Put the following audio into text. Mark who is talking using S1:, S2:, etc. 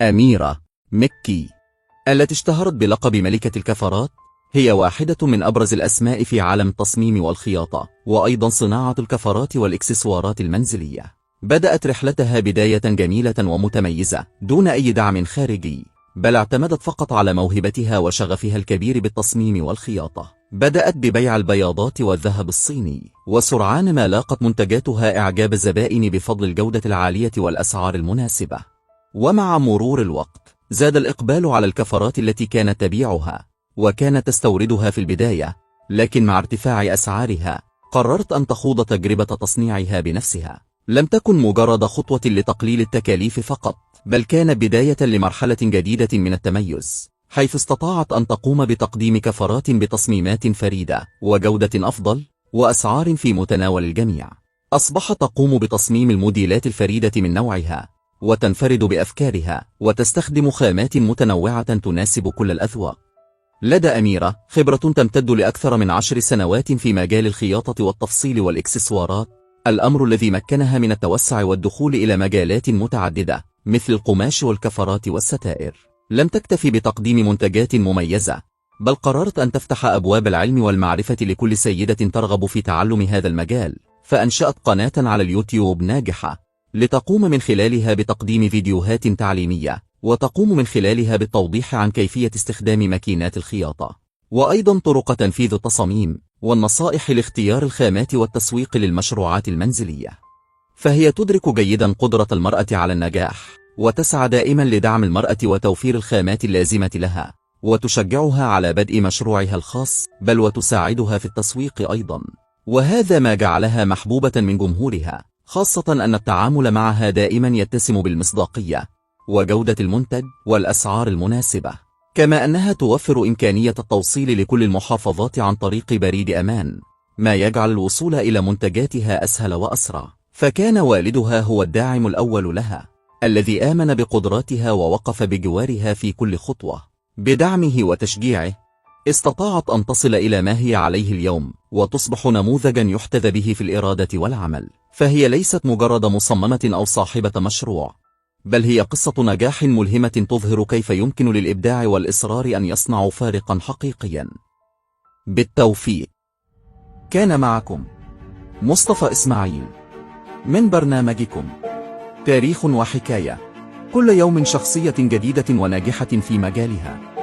S1: أميرة مكي التي اشتهرت بلقب ملكة الكفرات، هي واحدة من أبرز الأسماء في عالم التصميم والخياطة، وأيضا صناعة الكفرات والإكسسوارات المنزلية. بدأت رحلتها بداية جميلة ومتميزة دون أي دعم خارجي، بل اعتمدت فقط على موهبتها وشغفها الكبير بالتصميم والخياطة. بدأت ببيع البياضات والذهب الصيني، وسرعان ما لاقت منتجاتها إعجاب الزبائن بفضل الجودة العالية والأسعار المناسبة. ومع مرور الوقت زاد الإقبال على الكفرات التي كانت تبيعها، وكانت تستوردها في البداية، لكن مع ارتفاع أسعارها قررت أن تخوض تجربة تصنيعها بنفسها. لم تكن مجرد خطوة لتقليل التكاليف فقط، بل كانت بداية لمرحلة جديدة من التميز، حيث استطاعت أن تقوم بتقديم كفرات بتصميمات فريدة وجودة أفضل وأسعار في متناول الجميع. أصبحت تقوم بتصميم الموديلات الفريدة من نوعها، وتنفرد بأفكارها، وتستخدم خامات متنوعة تناسب كل الأذواق. لدى أميرة خبرة تمتد لأكثر من 10 سنوات في مجال الخياطة والتفصيل والإكسسوارات، الأمر الذي مكنها من التوسع والدخول إلى مجالات متعددة مثل القماش والكفرات والستائر. لم تكتفي بتقديم منتجات مميزة، بل قررت أن تفتح أبواب العلم والمعرفة لكل سيدة ترغب في تعلم هذا المجال، فأنشأت قناة على اليوتيوب ناجحة لتقوم من خلالها بتقديم فيديوهات تعليمية، وتقوم من خلالها بالتوضيح عن كيفية استخدام ماكينات الخياطة، وأيضا طرق تنفيذ التصاميم، والنصائح لاختيار الخامات والتسويق للمشروعات المنزلية. فهي تدرك جيدا قدرة المرأة على النجاح، وتسعى دائما لدعم المرأة وتوفير الخامات اللازمة لها، وتشجعها على بدء مشروعها الخاص، بل وتساعدها في التسويق أيضا. وهذا ما جعلها محبوبة من جمهورها، خاصة أن التعامل معها دائما يتسم بالمصداقية وجودة المنتج والأسعار المناسبة، كما أنها توفر إمكانية التوصيل لكل المحافظات عن طريق بريد أمان، ما يجعل الوصول إلى منتجاتها أسهل وأسرع. فكان والدها هو الداعم الأول لها، الذي آمن بقدراتها ووقف بجوارها في كل خطوة. بدعمه وتشجيعه استطاعت أن تصل إلى ما هي عليه اليوم، وتصبح نموذجا يحتذى به في الإرادة والعمل. فهي ليست مجرد مصممة أو صاحبة مشروع، بل هي قصة نجاح ملهمة تظهر كيف يمكن للإبداع والإصرار أن يصنعوا فارقا حقيقيا. بالتوفيق. كان معكم مصطفى إسماعيل من برنامجكم تاريخ وحكاية، كل يوم شخصية جديدة وناجحة في مجالها.